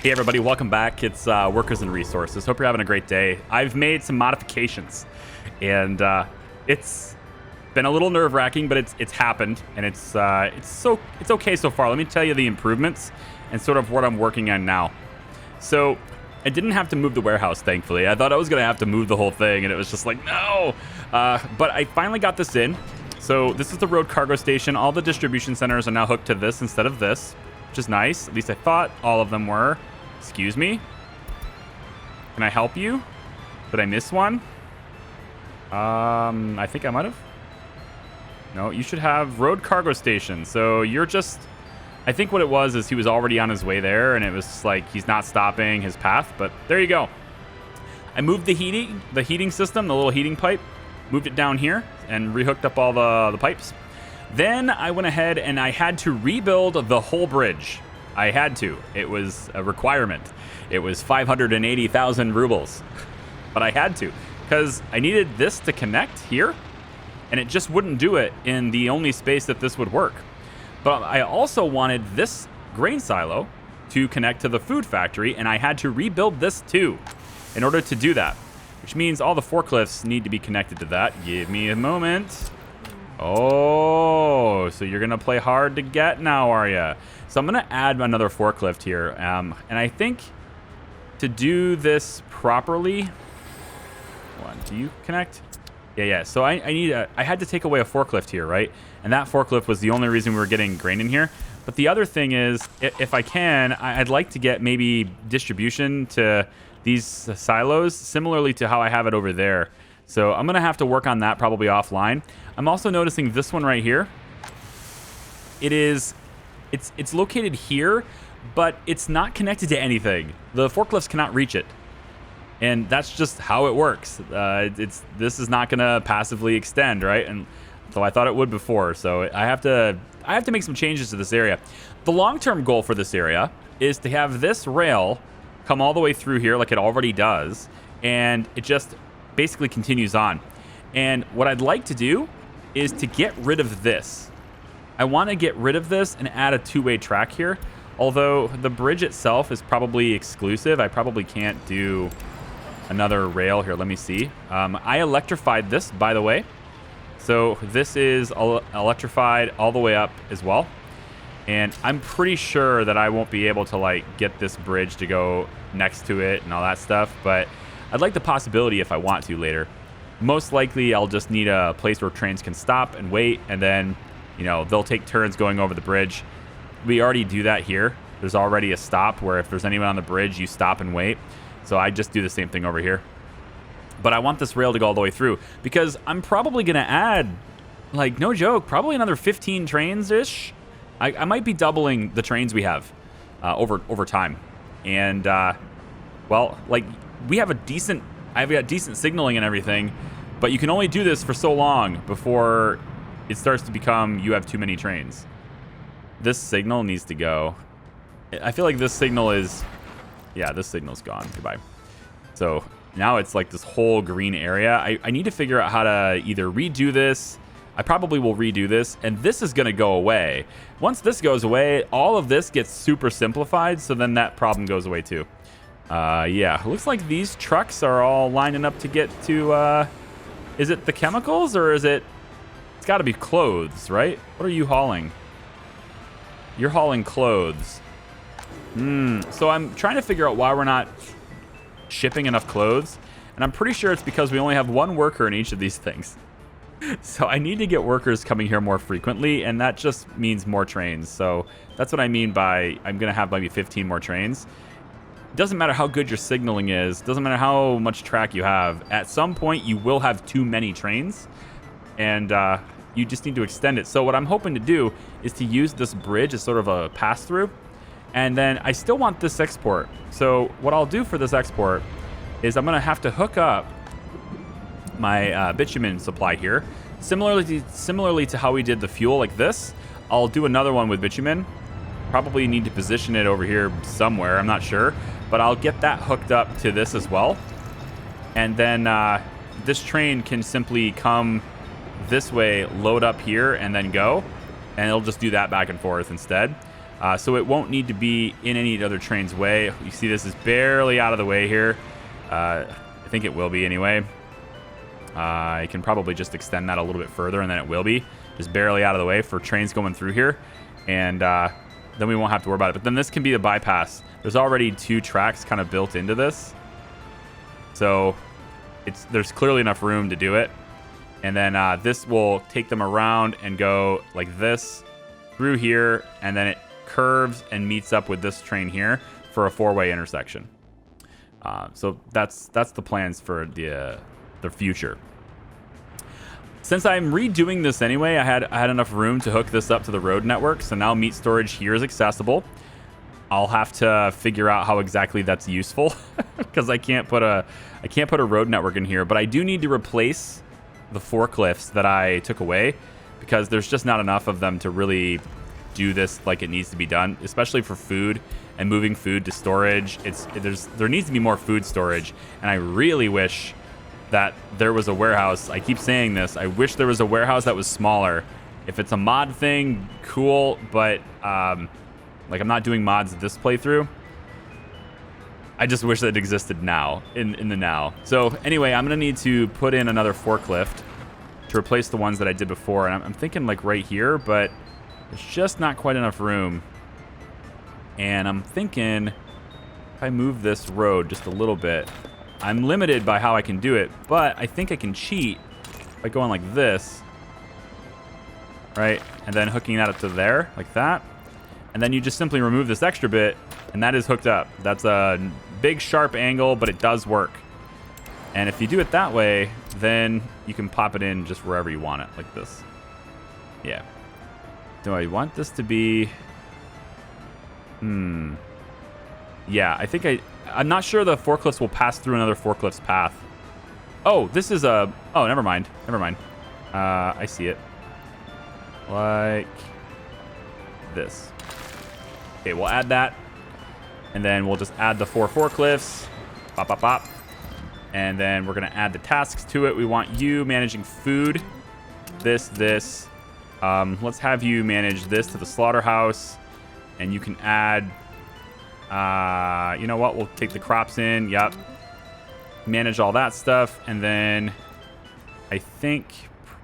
Hey everybody, welcome back. It's Workers and Resources. Hope you're having a great day. I've made some modifications, and it's been a little nerve-wracking, but it's happened, and it's okay so far. Let me tell you the improvements and sort of what I'm working on now. So I didn't have to move the warehouse, thankfully. I thought I was gonna have to move the whole thing, and it was just like no. But I finally got this in. So this is the road cargo station. All the distribution centers are now hooked to this instead of this, which is nice. At least I thought all of them were. Excuse me? Can I help you? Did I miss one? I think I might have. No, you should have road cargo station. So you're just... I think what it was is he was already on his way there, and it was like he's not stopping his path, but there you go. I moved the heating system, the little heating pipe, moved it down here, and rehooked up all the pipes. Then I went ahead and I had to rebuild the whole bridge. I had to. It was a requirement. It was 580,000 rubles. But I had to, because I needed this to connect here, and it just wouldn't do it in the only space that this would work. But I also wanted this grain silo to connect to the food factory, and I had to rebuild this too in order to do that, which means all the forklifts need to be connected to that. Give me a moment. Oh, so you're going to play hard to get now, are you? So I'm going to add another forklift here. And I think to do this properly... Hold on, do you connect? Yeah. So I had to take away a forklift here, right? And that forklift was the only reason we were getting grain in here. But the other thing is, if I can, I'd like to get maybe distribution to these silos, similarly to how I have it over there. So I'm going to have to work on that probably offline. I'm also noticing this one right here. It's located here, but it's not connected to anything. The forklifts cannot reach it. And that's just how it works. This is not going to passively extend, right? And so I thought it would before. So I have to make some changes to this area. The long-term goal for this area is to have this rail come all the way through here like it already does, and it just basically continues on. And what I'd like to do is to get rid of this. I want to get rid of this and add a two-way track here. Although the bridge itself is probably exclusive, I probably can't do another rail here. Let me see. I electrified this, by the way. So this is electrified all the way up as well. And I'm pretty sure that I won't be able to like get this bridge to go next to it and all that stuff, but I'd like the possibility if I want to later. Most likely I'll just need a place where trains can stop and wait, and then, you know, they'll take turns going over the bridge. We already do that here. There's already a stop where if there's anyone on the bridge, you stop and wait. So I just do the same thing over here. But I want this rail to go all the way through because I'm probably going to add, like, no joke, probably another 15 trains-ish. I might be doubling the trains we have over time. And, well, like, I've got decent signaling and everything, but you can only do this for so long before it starts to become you have too many trains. This signal needs to go. I feel like this signal is... Yeah, this signal's gone. Goodbye. So now it's like this whole green area. I need to figure out how to either redo this. I probably will redo this, and this is going to go away. Once this goes away, all of this gets super simplified, so then that problem goes away too. Yeah, looks like these trucks are all lining up to get to, is it the chemicals, or is it... It's got to be clothes, right? What are you hauling? You're hauling clothes. So I'm trying to figure out why we're not shipping enough clothes, and I'm pretty sure it's because we only have one worker in each of these things. So I need to get workers coming here more frequently, and that just means more trains. So that's what I mean by I'm going to have maybe 15 more trains. It doesn't matter how good your signaling is. It doesn't matter how much track you have. At some point, you will have too many trains, and you just need to extend it. So what I'm hoping to do is to use this bridge as sort of a pass-through, and then I still want this export. So what I'll do for this export is I'm going to have to hook up my bitumen supply here. Similarly to how we did the fuel like this, I'll do another one with bitumen. Probably need to position it over here somewhere, I'm not sure. But I'll get that hooked up to this as well. And then this train can simply come this way, load up here, and then go. And it'll just do that back and forth instead. So it won't need to be in any other train's way. You see this is barely out of the way here. I think it will be anyway. I can probably just extend that a little bit further, and then it will be just barely out of the way for trains going through here. And then we won't have to worry about it. But then this can be a bypass. There's already 2 tracks kind of built into this. So there's clearly enough room to do it. And then this will take them around and go like this through here, and then it curves and meets up with this train here for a 4-way intersection. So that's the plans for the future. Since I'm redoing this anyway, I had enough room to hook this up to the road network. So now meat storage here is accessible. I'll have to figure out how exactly that's useful because I can't put a road network in here. But I do need to replace the forklifts that I took away because there's just not enough of them to really do this like it needs to be done, especially for food and moving food to storage. There needs to be more food storage, and I really wish that there was a warehouse. I keep saying this. I wish there was a warehouse that was smaller. If it's a mod thing, cool, but like I'm not doing mods this playthrough. I just wish that it existed now, in the now. So anyway, I'm gonna need to put in another forklift to replace the ones that I did before, and I'm thinking like right here, but there's just not quite enough room. And I'm thinking if I move this road just a little bit, I'm limited by how I can do it, but I think I can cheat by going like this, right? And then hooking that up to there, like that. And then you just simply remove this extra bit, and that is hooked up. That's a big, sharp angle, but it does work. And if you do it that way, then you can pop it in just wherever you want it, like this. Yeah. Do I want this to be... Yeah, I think I'm not sure the forklifts will pass through another forklift's path. Oh, this is a... Oh, never mind. Never mind. I see it. Like this. Okay, we'll add that. And then we'll just add the 4 forklifts. Bop, bop, bop. And then we're going to add the tasks to it. We want you managing food. This. Let's have you manage this to the slaughterhouse. And you can add... you know what? We'll take the crops in. Yep. Manage all that stuff. And then I think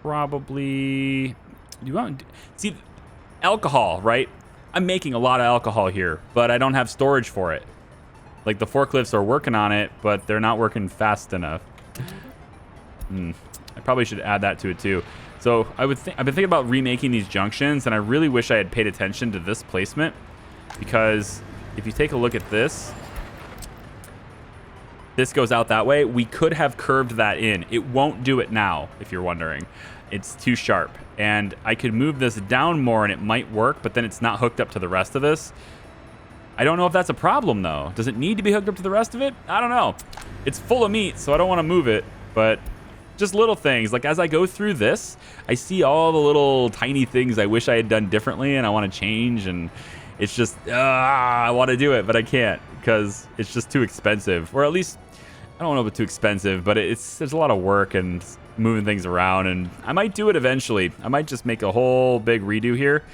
probably... You want... See, alcohol, right? I'm making a lot of alcohol here, but I don't have storage for it. Like, the forklifts are working on it, but they're not working fast enough. I probably should add that to it, too. So I've been thinking about remaking these junctions, and I really wish I had paid attention to this placement, because if you take a look at this, this goes out that way. We could have curved that in. It won't do it now, if you're wondering. It's too sharp. And I could move this down more and it might work, but then it's not hooked up to the rest of this. I don't know if that's a problem, though. Does it need to be hooked up to the rest of it? I don't know. It's full of meat, so I don't want to move it, but just little things. Like, as I go through this, I see all the little tiny things I wish I had done differently and I want to change, and it's just, I want to do it, but I can't because it's just too expensive. Or at least, I don't know if it's too expensive, but there's a lot of work and moving things around, and I might do it eventually. I might just make a whole big redo here,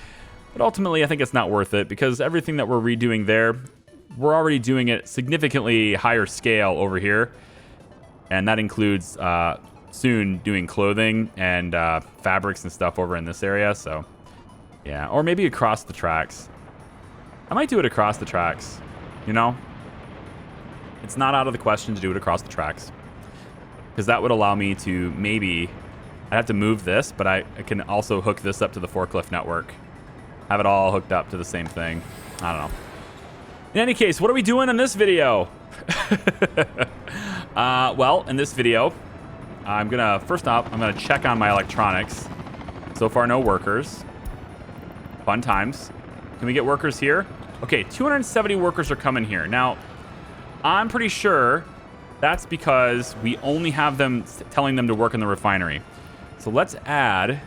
but ultimately I think it's not worth it because everything that we're redoing there, we're already doing it significantly higher scale over here, and that includes soon doing clothing and fabrics and stuff over in this area. So yeah, or maybe across the tracks. I might do it across the tracks, you know? It's not out of the question to do it across the tracks, because that would allow me to maybe... I'd have to move this, but I can also hook this up to the forklift network. Have it all hooked up to the same thing. I don't know. In any case, what are we doing in this video? Well, in this video, first off, I'm gonna check on my electronics. So far, no workers. Fun times. Can we get workers here? Okay, 270 workers are coming here. Now, I'm pretty sure that's because we only have them telling them to work in the refinery. So let's add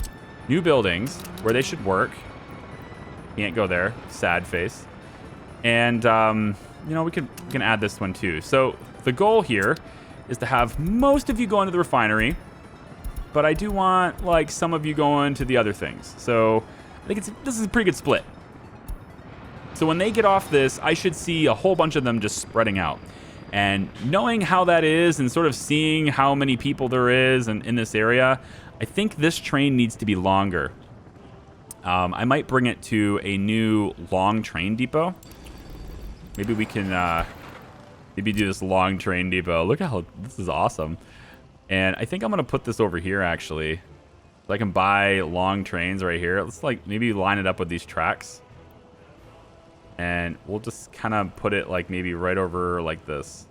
new buildings where they should work. Can't go there. Sad face. And, you know, we can add this one too. So the goal here is to have most of you go into the refinery, but I do want, like, some of you going to the other things. So I think this is a pretty good split. So when they get off this, I should see a whole bunch of them just spreading out. And knowing how that is and sort of seeing how many people there is in this area, I think this train needs to be longer. I might bring it to a new long train depot. Maybe we can maybe do this long train depot. Look how this is awesome. And I think I'm going to put this over here, actually. So I can buy long trains right here. Let's like maybe line it up with these tracks. And we'll just kind of put it like maybe right over like this.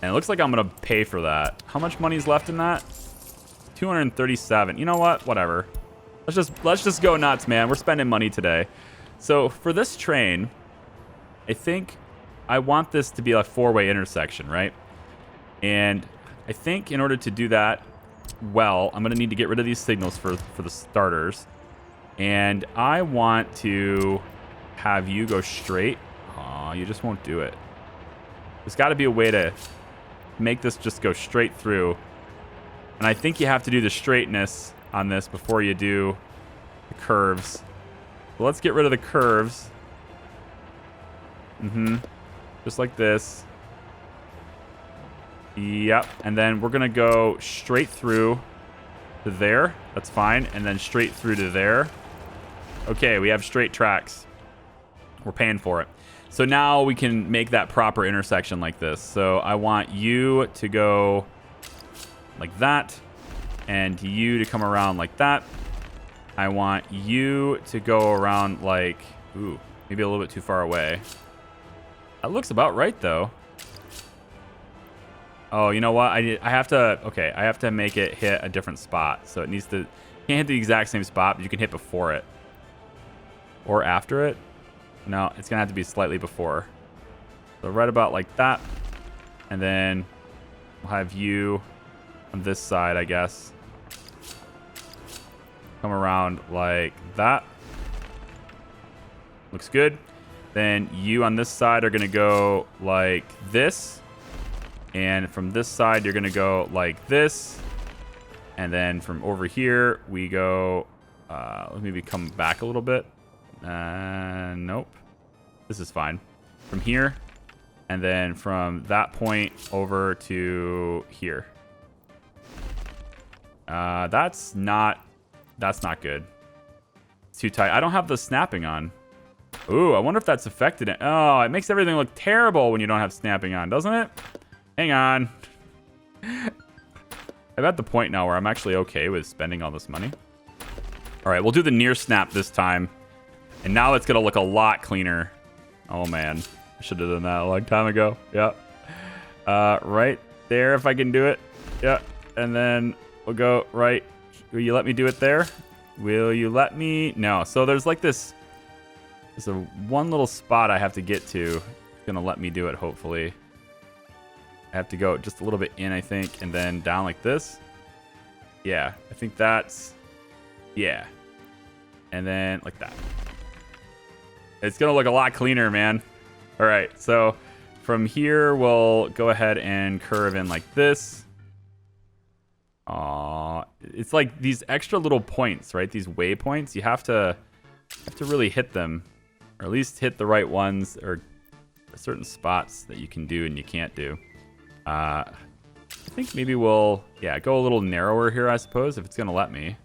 And it looks like I'm going to pay for that. How much money is left in that? 237. You know what? Whatever. Let's just go nuts, man. We're spending money today. So for this train, I think I want this to be a four-way intersection, right? And I think in order to do that well, I'm going to need to get rid of these signals for the starters. And I want to have you go straight. Aw, you just won't do it. There's got to be a way to make this just go straight through. And I think you have to do the straightness on this before you do the curves. So let's get rid of the curves. Just like this. Yep. And then we're going to go straight through to there. That's fine. And then straight through to there. Okay, we have straight tracks. We're paying for it. So now we can make that proper intersection like this. So I want you to go like that. And you to come around like that. I want you to go around like... Ooh, maybe a little bit too far away. That looks about right, though. Oh, you know what? I have to... Okay, I have to make it hit a different spot. So it needs to... You can't hit the exact same spot, but you can hit before it. Or after it. No, it's going to have to be slightly before. So right about like that. And then we'll have you on this side, I guess. Come around like that. Looks good. Then you on this side are going to go like this. And from this side, you're going to go like this. And then from over here, we go... let me maybe come back a little bit. Nope. This is fine. From here. And then from that point over to here. That's not good. It's too tight. I don't have the snapping on. Ooh, I wonder if that's affected it. Oh, it makes everything look terrible when you don't have snapping on, doesn't it? Hang on. I'm at the point now where I'm actually okay with spending all this money. All right, we'll do the near snap this time. And now it's going to look a lot cleaner. Oh, man. I should have done that a long time ago. Yeah. Right there, if I can do it. Yeah. And then we'll go right. Will you let me do it there? Will you let me? No. So there's like this. There's a one little spot I have to get to. It's going to let me do it, hopefully. I have to go just a little bit in, I think, and then down like this. Yeah. I think that's... Yeah. And then like that. It's going to look a lot cleaner, man. All right. So from here, we'll go ahead and curve in like this. It's like these extra little points, right? These waypoints. You have to really hit them, or at least hit the right ones, or certain spots that you can do and you can't do. I think maybe we'll, go a little narrower here, I suppose, if it's going to let me.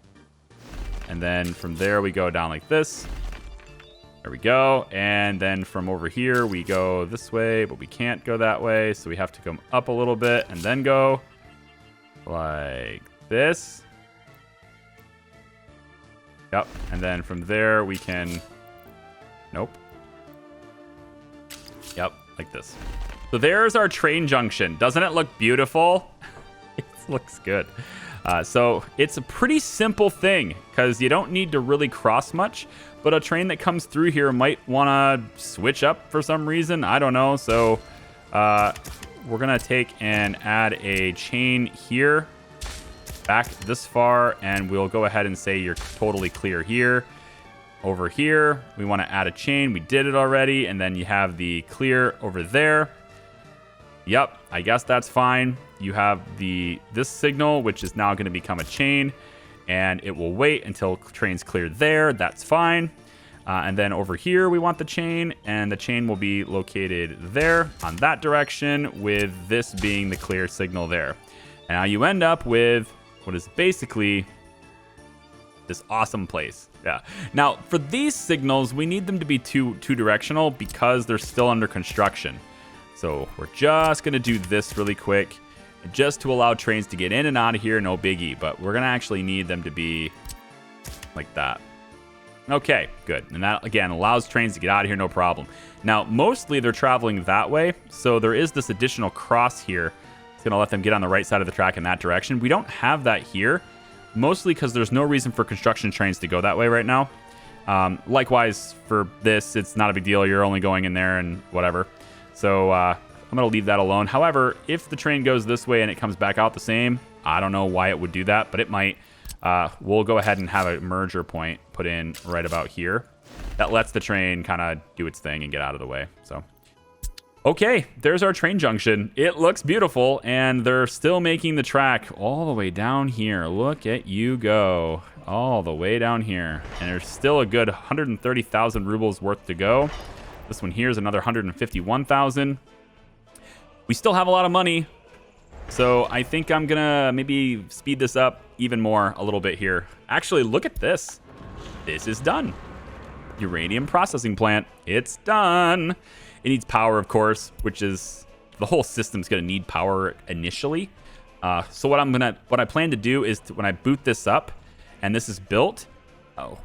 And then from there, we go down like this. There we go. And then from over here, we go this way, but we can't go that way. So we have to come up a little bit and then go like this. Yep. And then from there, we can... Nope. Yep, like this. So there's our train junction. Doesn't it look beautiful? It looks good. So it's a pretty simple thing because you don't need to really cross much, but a train that comes through here might want to switch up for some reason. I don't know. So we're going to take and add a chain here back this far, and we'll go ahead and say you're totally clear here. Over here, we want to add a chain. We did it already, and then you have the clear over there. Yep, I guess that's fine. You have this signal, which is now going to become a chain, and it will wait until train's cleared there. That's fine. And then over here, we want the chain, and the chain will be located there on that direction, with this being the clear signal there. And now you end up with what is basically this awesome place. Yeah. Now, for these signals, we need them to be two-directional because they're still under construction. So we're just going to do this really quick, just to allow trains to get in and out of here, no biggie. But we're going to actually need them to be like that. Okay, good. And that, again, allows trains to get out of here, no problem. Now, mostly they're traveling that way, so there is this additional cross here. It's going to let them get on the right side of the track in that direction. We don't have that here, mostly because there's no reason for construction trains to go that way right now. Likewise, for this, it's not a big deal. You're only going in there and whatever. So I'm going to leave that alone. However, if the train goes this way and it comes back out the same, I don't know why it would do that, but it might. We'll go ahead and have a merger point put in right about here. That lets the train kind of do its thing and get out of the way. So, okay, there's our train junction. It looks beautiful, and they're still making the track all the way down here. Look at you go. All the way down here. And there's still a good 130,000 rubles worth to go. This one here is another 151,000. We still have a lot of money. So I think I'm going to maybe speed this up even more a little bit here. Actually, look at this. This is done. Uranium processing plant. It's done. It needs power, of course, which is the whole system's going to need power initially. So what I plan to do is when I boot this up and this is built,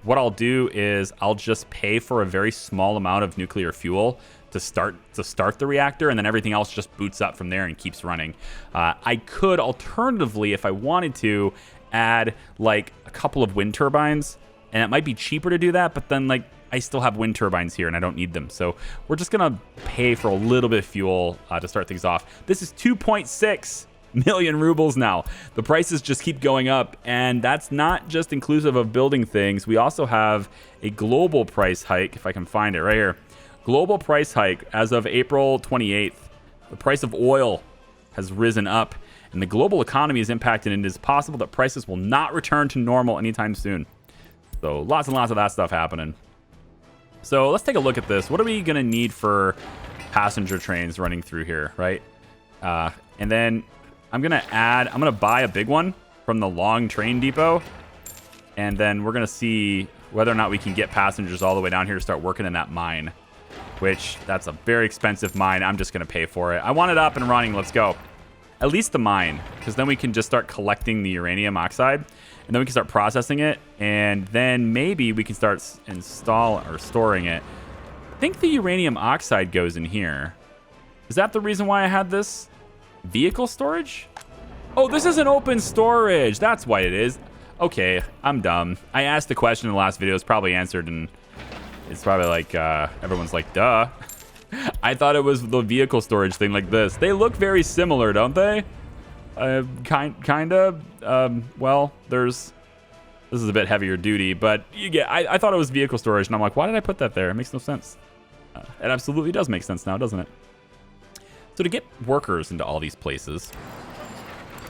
what I'll do is I'll just pay for a very small amount of nuclear fuel to start the reactor, and then everything else just boots up from there and keeps running. I could alternatively, if I wanted to, add like a couple of wind turbines, and it might be cheaper to do that, but then like I still have wind turbines here and I don't need them. So we're just gonna pay for a little bit of fuel to start things off. This is 2.6 million rubles now. The prices just keep going up, and that's not just inclusive of building things. We also have a global price hike, if I can find it right here. Global price hike as of April 28th. The price of oil has risen up, and the global economy is impacted, and it is possible that prices will not return to normal anytime soon. So lots and lots of that stuff happening. So let's take a look at this. What are we going to need for passenger trains running through here, right? And then I'm going to buy a big one from the long train depot, and then we're going to see whether or not we can get passengers all the way down here to start working in that mine. Which, that's a very expensive mine. I'm just going to pay for it. I want it up and running. Let's go. At least the mine, because then we can just start collecting the uranium oxide, and then we can start processing it, and then maybe we can start storing it. I think the uranium oxide goes in here. Is that the reason why I had this? Vehicle storage? Oh, this is an open storage. That's why it is. Okay, I'm dumb. I asked the question in the last video. It's probably answered, and it's probably like, everyone's like, duh. I thought it was the vehicle storage thing like this. They look very similar, don't they? Kind of. Well, this is a bit heavier duty, but I thought it was vehicle storage, and I'm like, why did I put that there? It makes no sense. It absolutely does make sense now, doesn't it? So to get workers into all these places,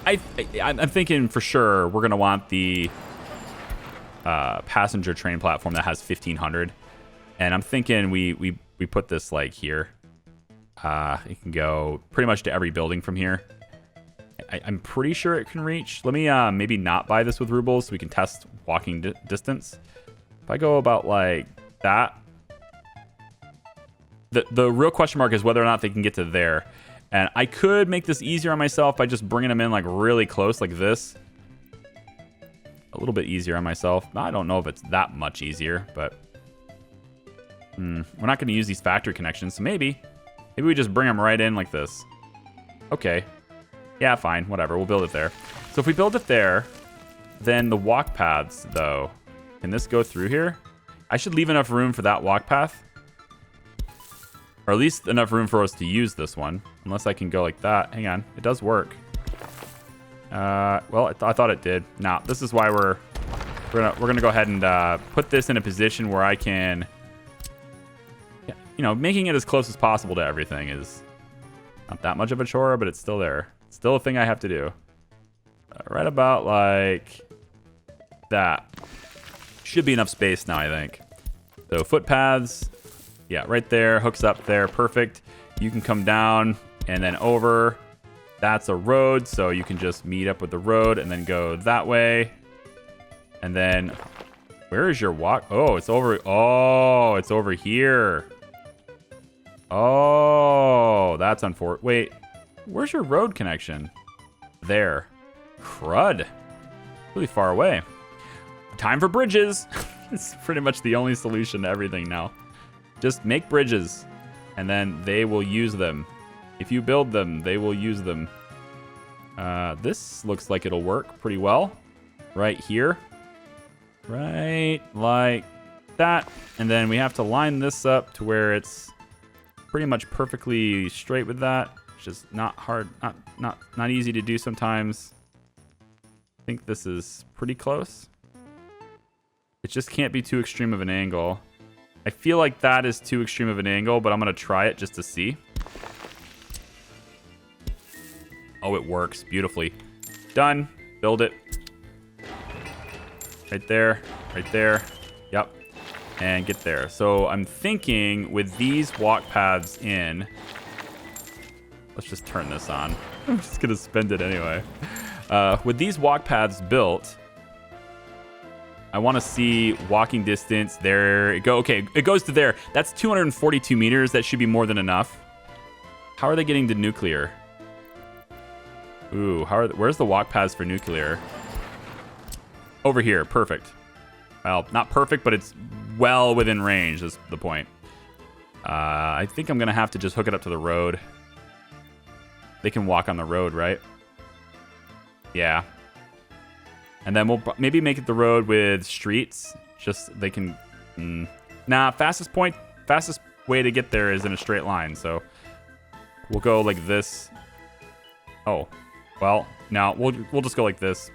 I'm thinking for sure we're going to want the passenger train platform that has 1,500. And I'm thinking we put this like here. It can go pretty much to every building from here. I'm pretty sure it can reach. Let me maybe not buy this with rubles so we can test walking distance. If I go about like that, the real question mark is whether or not they can get to there. And I could make this easier on myself by just bringing them in like really close like this. A little bit easier on myself. I don't know if it's that much easier, but we're not going to use these factory connections, so maybe we just bring them right in like this. Okay. Yeah, fine. Whatever. We'll build it there. So if we build it there, then the walk paths, though, can this go through here? I should leave enough room for that walk path. Or at least enough room for us to use this one. Unless I can go like that. Hang on. It does work. Well, I thought it did. Now, this is why we're gonna go ahead and put this in a position where I can... You know, making it as close as possible to everything is not that much of a chore, but it's still there. It's still a thing I have to do. Right about like that. Should be enough space now, I think. So footpaths, yeah, right there, hooks up there, perfect. You can come down and then over. That's a road, so you can just meet up with the road and then go that way. And then, where is your walk? Oh, it's over. Oh, it's over here. Oh, that's unfortunate. Wait, where's your road connection? There. Crud. Really far away. Time for bridges. It's pretty much the only solution to everything now. Just make bridges, and then they will use them. If you build them, they will use them. This looks like it'll work pretty well. Right here. Right like that. And then we have to line this up to where it's pretty much perfectly straight with that. It's just not hard, not easy to do sometimes. I think this is pretty close. It just can't be too extreme of an angle. I feel like that is too extreme of an angle, but I'm going to try it just to see. Oh, it works beautifully. Done. Build it. Right there. Right there. Yep. And get there. So I'm thinking with these walk paths in... Let's just turn this on. I'm just going to spend it anyway. With these walk paths built... I want to see walking distance. There it go. Okay, it goes to there. That's 242 meters. That should be more than enough. How are they getting to nuclear? Ooh, where's the walk paths for nuclear? Over here. Perfect. Well, not perfect, but it's well within range is the point. I think I'm going to have to just hook it up to the road. They can walk on the road, right? Yeah. And then we'll maybe make it the road with streets. Just they can... Nah, fastest way to get there is in a straight line. So we'll go like this. Oh, well, no, we'll just go like this.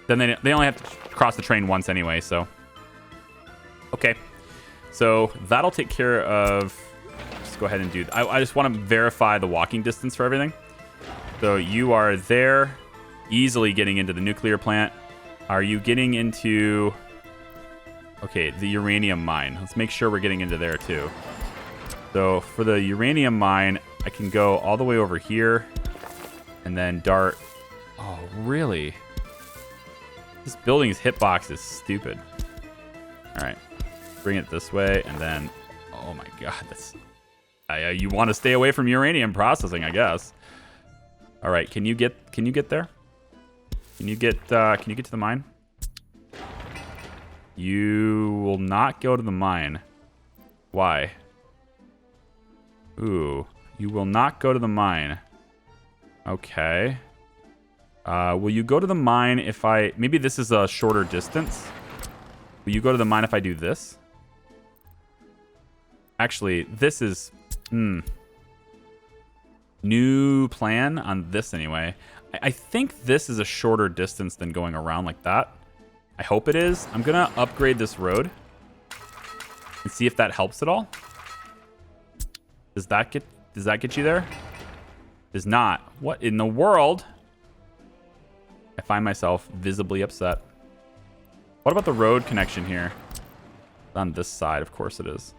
Then they only have to cross the train once anyway, so... Okay. So that'll take care of... Just go ahead and do... I just want to verify the walking distance for everything. So you are there... Easily getting into the nuclear plant. Are you getting into... Okay, the uranium mine. Let's make sure we're getting into there too. So for the uranium mine, I can go all the way over here and then dart... Oh, really? This building's hitbox is stupid. All right. Bring it this way and then... Oh my god, that's... you want to stay away from uranium processing, I guess. All right, can you get there? Can you get to the mine? You will not go to the mine. Why? Ooh, you will not go to the mine. Okay. Will you go to the mine if I... Maybe this is a shorter distance. Will you go to the mine if I do this? Actually, this is... New plan on this anyway. I think this is a shorter distance than going around like that. I hope it is. I'm going to upgrade this road and see if that helps at all. Does that get you there? Does not. What in the world? I find myself visibly upset. What about the road connection here? On this side, of course it is.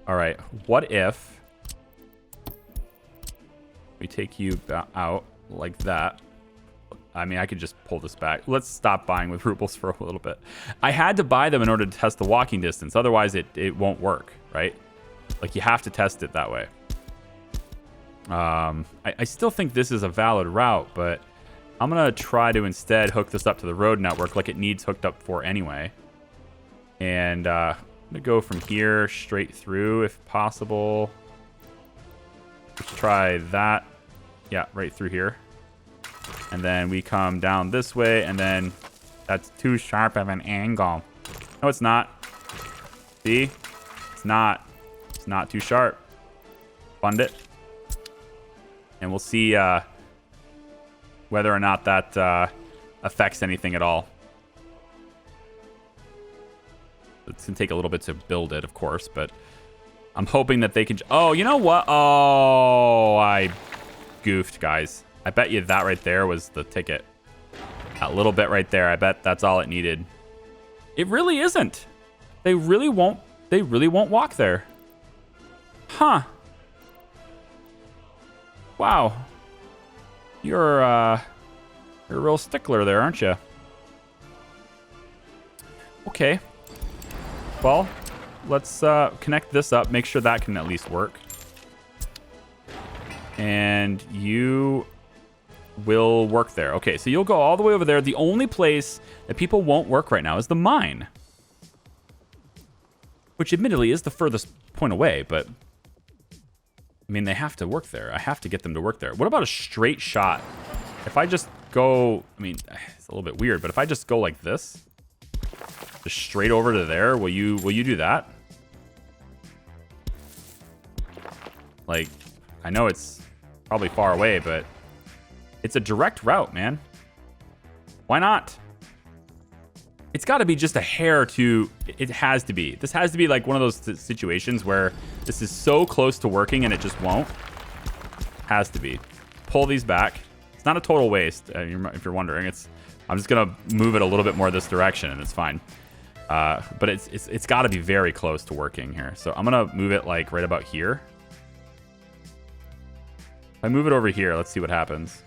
All right. What if we take you out like that? I mean, I could just pull this back. Let's stop buying with rubles for a little bit. I had to buy them in order to test the walking distance. Otherwise, it won't work, right? Like, you have to test it that way. I still think this is a valid route, but I'm going to try to instead hook this up to the road network like it needs hooked up for anyway. And I'm going to go from here straight through if possible. Let's try that. Yeah, right through here. And then we come down this way, and then that's too sharp of an angle. No, it's not. See? It's not. It's not too sharp. Fund it. And we'll see whether or not that affects anything at all. It's going to take a little bit to build it, of course, but I'm hoping that they can... Oh, you know what? Oh, I goofed, guys. I bet you that right there was the ticket. That little bit right there, I bet that's all it needed. It really isn't. They really won't walk there. Huh. Wow. You're a real stickler there, aren't you? Okay. Well, let's connect this up. Make sure that can at least work. And you will work there. Okay, so you'll go all the way over there. The only place that people won't work right now is the mine. Which admittedly is the furthest point away, but I mean, they have to work there. I have to get them to work there. What about a straight shot? If I just go, I mean, it's a little bit weird, but if I just go like this, just straight over to there, will you do that? Like, I know it's probably far away, but it's a direct route, man. Why not? It's got to be just a hair to... It has to be. This has to be like one of those situations where this is so close to working and it just won't. Has to be. Pull these back. It's not a total waste, if you're wondering. I'm just going to move it a little bit more this direction and it's fine. But it's got to be very close to working here. So I'm going to move it like right about here. If I move it over here, let's see what happens.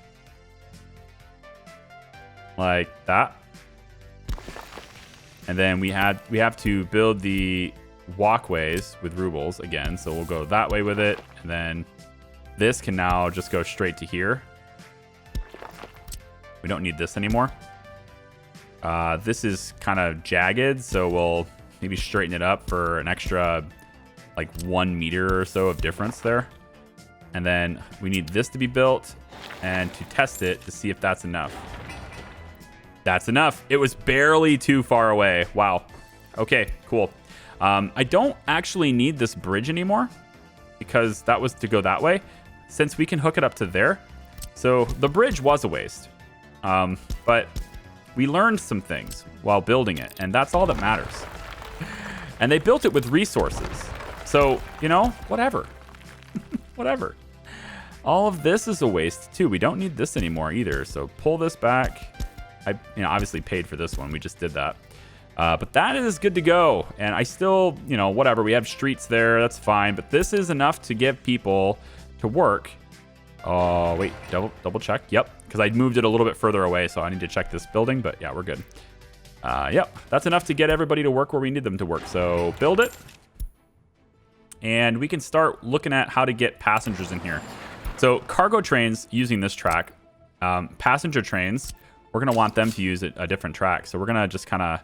Like that. And then we have to build the walkways with rubles again. So we'll go that way with it. And then this can now just go straight to here. We don't need this anymore. This is kind of jagged, so we'll maybe straighten it up for an extra like 1 meter or so of difference there. And then we need this to be built and to test it to see if that's enough. That's enough. It was barely too far away. Wow. Okay, cool. I don't actually need this bridge anymore because that was to go that way since we can hook it up to there. So the bridge was a waste. But we learned some things while building it, and that's all that matters. And they built it with resources. So, you know, whatever. Whatever. All of this is a waste too. We don't need this anymore either. So pull this back. I obviously paid for this one. We just did that. But that is good to go. And I still, whatever. We have streets there. That's fine. But this is enough to give people to work. Oh, wait. Double check. Yep. Because I moved it a little bit further away. So I need to check this building. But yeah, we're good. Yep. That's enough to get everybody to work where we need them to work. So build it. And we can start looking at how to get passengers in here. So cargo trains using this track. Passenger trains, we're going to want them to use a different track. So we're going to just kind of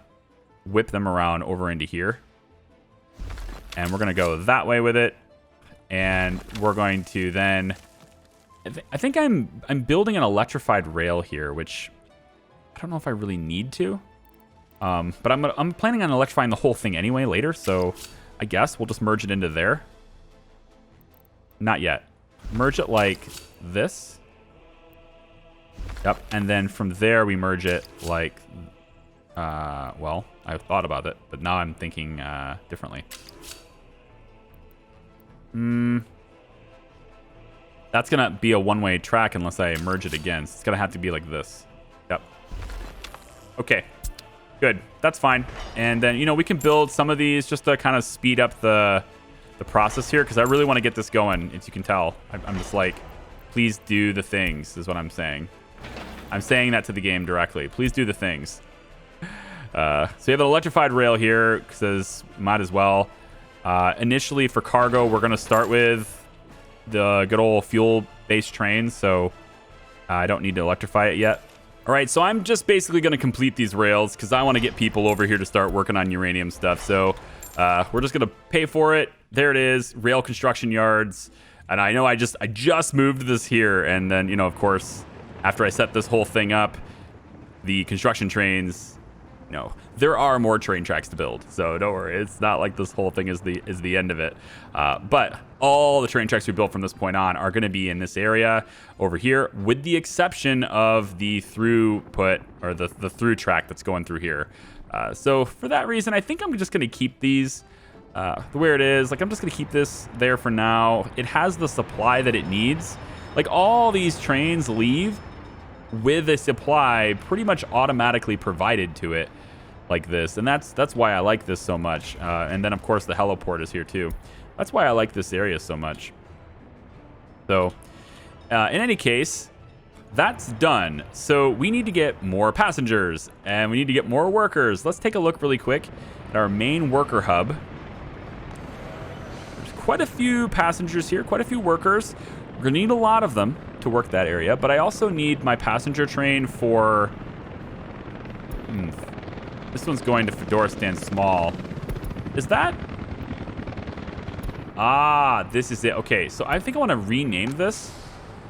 whip them around over into here. And we're going to go that way with it. And we're going to then... I think I'm building an electrified rail here, which I don't know if I really need to. But I'm planning on electrifying the whole thing anyway later. So I guess we'll just merge it into there. Not yet. Merge it like this. Yep, and then from there we merge it like, well, I thought about it, but now I'm thinking differently. That's going to be a one-way track unless I merge it again. So it's going to have to be like this. Yep. Okay, good. That's fine. And then, we can build some of these just to kind of speed up the process here because I really want to get this going, as you can tell. I'm just like, please do the things is what I'm saying. I'm saying that to the game directly. Please do the things. So you have an electrified rail here because might as well. Initially for cargo, we're going to start with the good old fuel-based trains, so I don't need to electrify it yet. All right, so I'm just basically going to complete these rails because I want to get people over here to start working on uranium stuff. So we're just going to pay for it. There it is, rail construction yards. And I know I just moved this here, and then, of course, after I set this whole thing up, the construction trains, there are more train tracks to build. So don't worry, it's not like this whole thing is the end of it. But all the train tracks we built from this point on are going to be in this area over here, with the exception of the throughput or the through track that's going through here. So for that reason, I think I'm just going to keep these the way it is. Like, I'm just going to keep this there for now. It has the supply that it needs. Like, all these trains leave with a supply pretty much automatically provided to it. like this. And that's why I like this so much. And then, of course, the heliport is here, too. That's why I like this area so much. So, in any case, that's done. So we need to get more passengers, and we need to get more workers. Let's take a look really quick at our main worker hub. There's quite a few passengers here, quite a few workers. We're going to need a lot of them to work that area, but I also need my passenger train for... This one's going to Fedora Stand Small. Is that... Ah, this is it. Okay, so I think I want to rename this.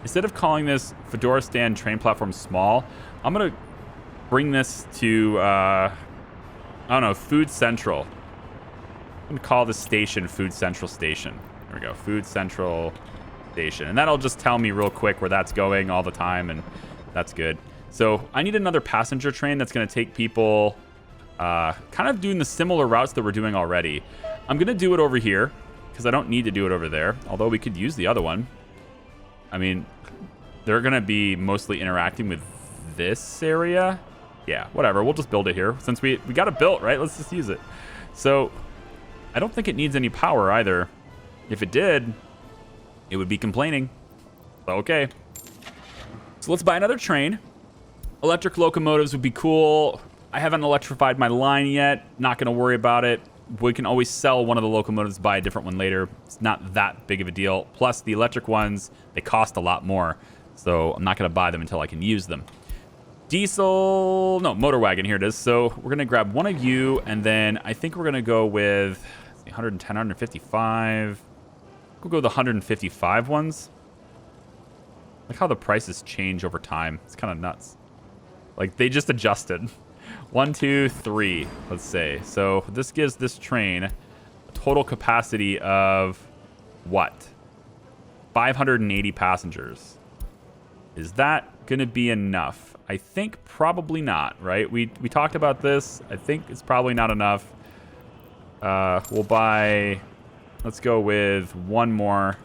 Instead of calling this Fedora Stand Train Platform Small, I'm going to bring this to, I don't know, Food Central. I'm going to call this station Food Central Station. There we go, Food Central Station. And that'll just tell me real quick where that's going all the time, and that's good. So I need another passenger train that's going to take people kind of doing the similar routes that we're doing already. I'm going to do it over here because I don't need to do it over there, although we could use the other one. I mean, they're going to be mostly interacting with this area. Yeah, whatever. We'll just build it here. Since we got it built, right? Let's just use it. So, I don't think it needs any power either. If it did, it would be complaining. So, okay. So, let's buy another train. Electric locomotives would be cool. I haven't electrified my line yet. Not going to worry about it. We can always sell one of the locomotives, buy a different one later. It's not that big of a deal. Plus, the electric ones, they cost a lot more. So I'm not going to buy them until I can use them. Diesel, no, motor wagon, here it is. So we're going to grab one of you, and then I think we're going to go with 110, 155. We'll go with the 155 ones. Like how the prices change over time. It's kind of nuts. Like they just adjusted. 1, 2, 3, let's say. So this gives this train a total capacity of what? 580 passengers. Is that going to be enough? I think probably not, right? We talked about this. I think it's probably not enough. We'll buy... Let's go with one more.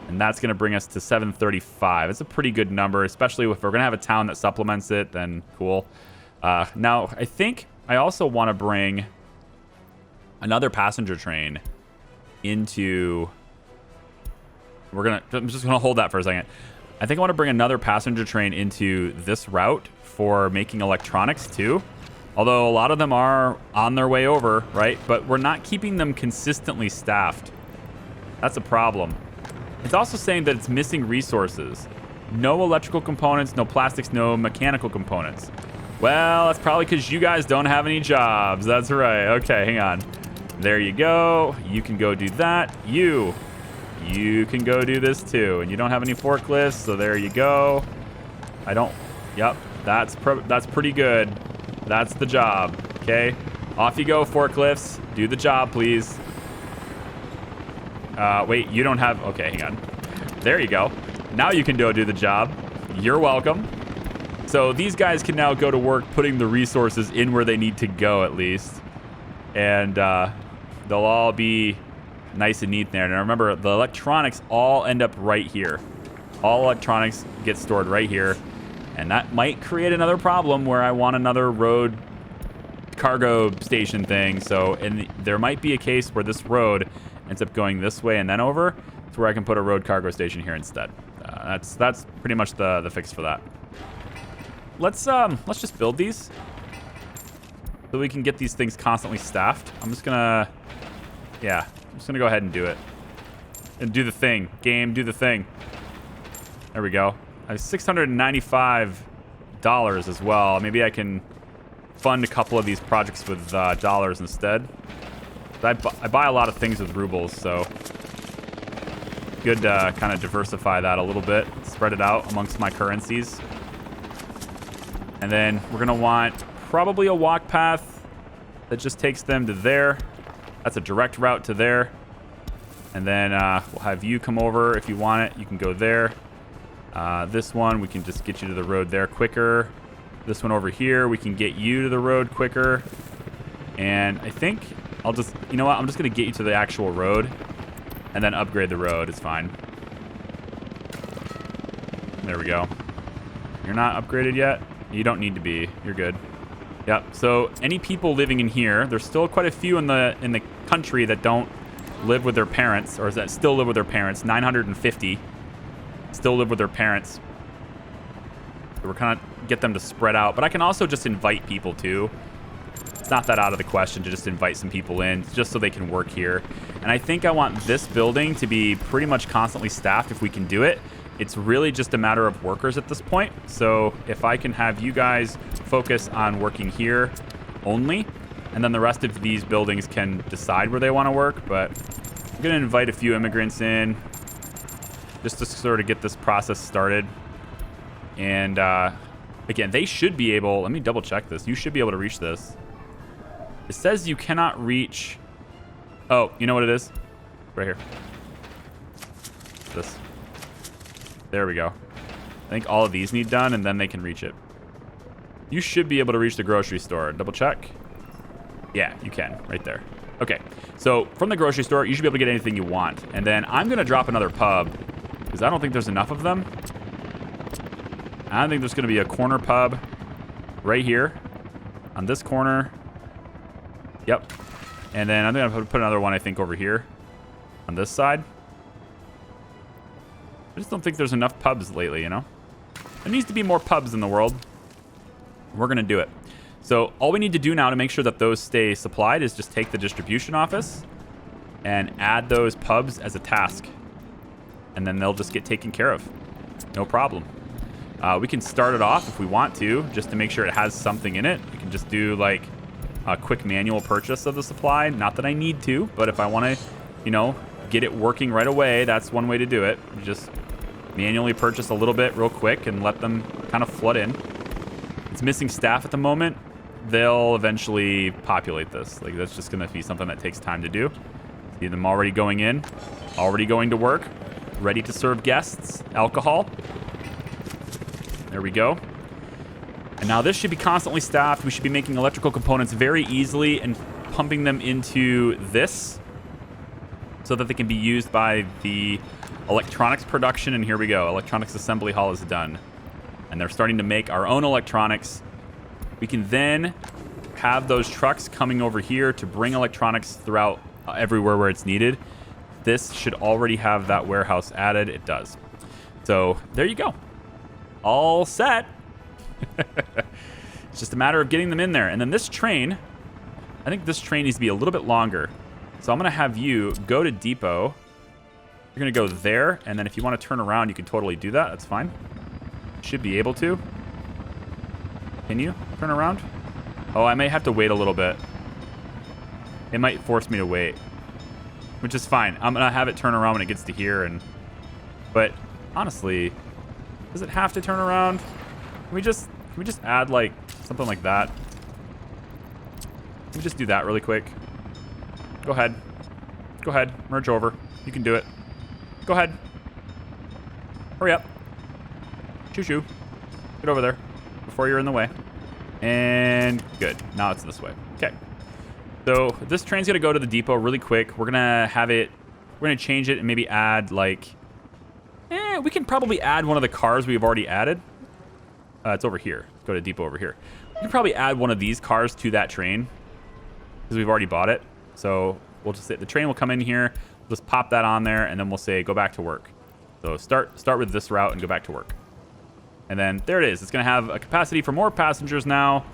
And that's going to bring us to 735. It's a pretty good number, especially if we're going to have a town that supplements it, then cool. Now, I think I also want to bring another passenger train into... I'm just going to hold that for a second. I think I want to bring another passenger train into this route for making electronics too. Although a lot of them are on their way over, right? But we're not keeping them consistently staffed. That's a problem. It's also saying that it's missing resources. No electrical components, no plastics, no mechanical components. Well, that's probably because you guys don't have any jobs. That's right. Okay, hang on. There you go. You can go do that. You can go do this too. And you don't have any forklifts, so there you go. I don't... Yep, that's pretty good. That's the job, okay? Off you go, forklifts. Do the job, please. Wait, you don't have... Okay, hang on. There you go. Now you can go do the job. You're welcome. So these guys can now go to work putting the resources in where they need to go, at least. And they'll all be nice and neat there. And remember, the electronics all end up right here. All electronics get stored right here. And that might create another problem where I want another road cargo station thing. So there might be a case where this road ends up going this way and then over to where I can put a road cargo station here instead. That's pretty much the fix for that. Let's just build these so we can get these things constantly staffed. I'm just gonna go ahead and do it. And do the thing. Game, do the thing. There we go. I have $695 as well. Maybe I can fund a couple of these projects with dollars instead. I buy a lot of things with rubles, so good to kind of diversify that a little bit. Spread it out amongst my currencies. And then we're going to want probably a walk path that just takes them to there. That's a direct route to there. And then we'll have you come over if you want it. You can go there. This one, we can just get you to the road there quicker. This one over here, we can get you to the road quicker. And I think I'll just, you know what? I'm just going to get you to the actual road and then upgrade the road. It's fine. There we go. You're not upgraded yet? You don't need to be. You're good. Yep. So any people living in here, there's still quite a few in the country that don't live with their parents, or that still live with their parents. 950 still live with their parents. So we're kind of get them to spread out. But I can also just invite people too. It's not that out of the question to just invite some people in just so they can work here. And I think I want this building to be pretty much constantly staffed if we can do it. It's really just a matter of workers at this point. So if I can have you guys focus on working here only, and then the rest of these buildings can decide where they want to work. But I'm going to invite a few immigrants in just to sort of get this process started. And again, they should be able, let me double check this. You should be able to reach this. It says you cannot reach. Oh, you know what it is? Right here. This. There we go. I think all of these need done, and then they can reach it. You should be able to reach the grocery store. Double check. Yeah, you can. Right there. Okay. So from the grocery store, you should be able to get anything you want. And then I'm going to drop another pub, because I don't think there's enough of them. I think there's going to be a corner pub right here on this corner. Yep. And then I'm going to put another one, I think, over here on this side. I just don't think there's enough pubs lately, you know? There needs to be more pubs in the world. We're going to do it. So all we need to do now to make sure that those stay supplied is just take the distribution office and add those pubs as a task. And then they'll just get taken care of. No problem. We can start it off if we want to, just to make sure it has something in it. We can just do like a quick manual purchase of the supply. Not that I need to, but if I want to, you know, get it working right away, that's one way to do it. You just manually purchase a little bit real quick and let them kind of flood in. It's missing staff at the moment. They'll eventually populate this. Like, that's just going to be something that takes time to do. See them already going in, already going to work, ready to serve guests, alcohol. There we go. And now this should be constantly staffed. We should be making electrical components very easily and pumping them into this so that they can be used by the electronics production. And here we go. Electronics assembly hall is done. And they're starting to make our own electronics. We can then have those trucks coming over here to bring electronics throughout everywhere where it's needed. This should already have that warehouse added. It does. So there you go. All set. It's just a matter of getting them in there. And then this train, I think this train needs to be a little bit longer. So I'm going to have you go to depot. You're going to go there. And then if you want to turn around, you can totally do that. That's fine. Should be able to. Can you turn around? Oh, I may have to wait a little bit. It might force me to wait, which is fine. I'm going to have it turn around when it gets to here. But honestly, does it have to turn around? Can we just add like something like that? Can we just do that really quick? Go ahead. Go ahead. Merge over. You can do it. Go ahead. Hurry up. Shoo-shoo. Get over there before you're in the way. And good. Now it's this way. Okay. So this train's going to go to the depot really quick. We're going to have it. We're going to change it and maybe add like... we can probably add one of the cars we've already added. It's over here. Go to depot over here. We can probably add one of these cars to that train because we've already bought it. So we'll just say the train will come in here. We'll just pop that on there, and then we'll say go back to work. So start with this route and go back to work. And then there it is. It's going to have a capacity for more passengers now.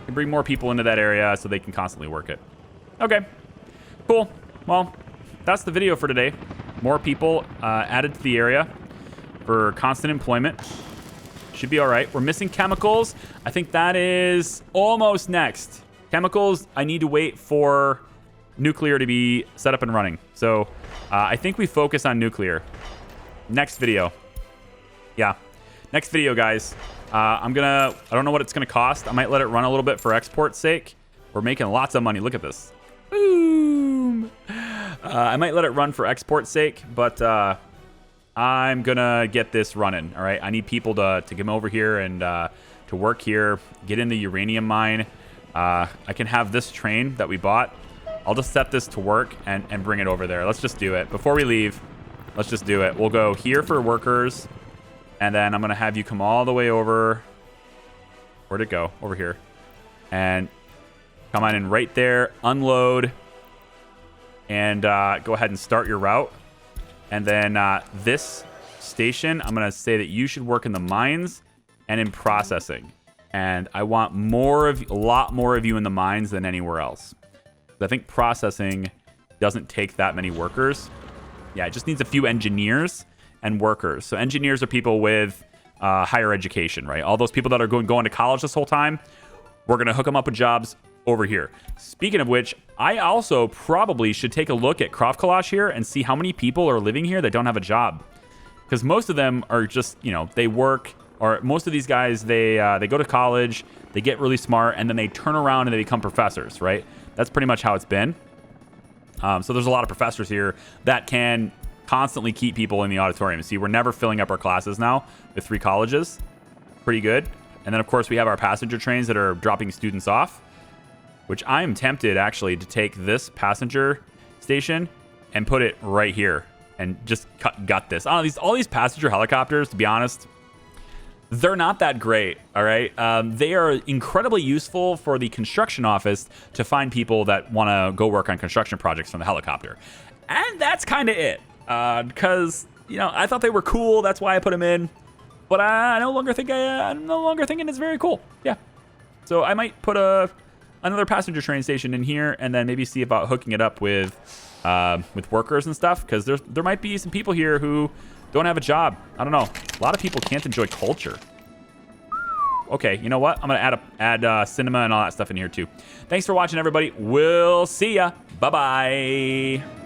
You can bring more people into that area so they can constantly work it. Okay, cool. Well, that's the video for today. More people added to the area for constant employment. Should be all right. We're missing chemicals. I think that is almost next. Chemicals, I need to wait for nuclear to be set up and running. So I think we focus on nuclear. Next video. Yeah. Next video, guys. I don't know what it's going to cost. I might let it run a little bit for export's sake. We're making lots of money. Look at this. Boom. I might let it run for export's sake, but I'm going to get this running. All right. I need people to come over here and to work here, get in the uranium mine. I can have this train that we bought. I'll just set this to work and bring it over there. Let's just do it. Before we leave, let's just do it. We'll go here for workers. And then I'm going to have you come all the way over. Where'd it go? Over here. And come on in right there, unload, and go ahead and start your route. And then this station, I'm going to say that you should work in the mines and in processing. And I want a lot more of you in the mines than anywhere else. I think processing doesn't take that many workers. Yeah, it just needs a few engineers and workers. So engineers are people with higher education, right? All those people that are going to college this whole time, we're going to hook them up with jobs over here. Speaking of which, I also probably should take a look at Krofkalash here and see how many people are living here that don't have a job. Because most of them are just, they work, or most of these guys, they go to college, they get really smart, and then they turn around and they become professors, right? That's pretty much how it's been. So there's a lot of professors here that can constantly keep people in the auditorium. See, we're never filling up our classes now with 3 colleges. Pretty good. And then, of course, we have our passenger trains that are dropping students off, which I'm tempted, actually, to take this passenger station and put it right here and just gut this. I don't know, all these passenger helicopters, to be honest, they're not that great, all right? They are incredibly useful for the construction office to find people that want to go work on construction projects from the helicopter. And that's kind of it. Because, I thought they were cool. That's why I put them in. But I'm no longer thinking it's very cool. Yeah. So I might put another passenger train station in here and then maybe see about hooking it up with workers and stuff. Because there might be some people here who don't have a job. I don't know. A lot of people can't enjoy culture. Okay, you know what? I'm going to add cinema and all that stuff in here too. Thanks for watching, everybody. We'll see ya. Bye-bye.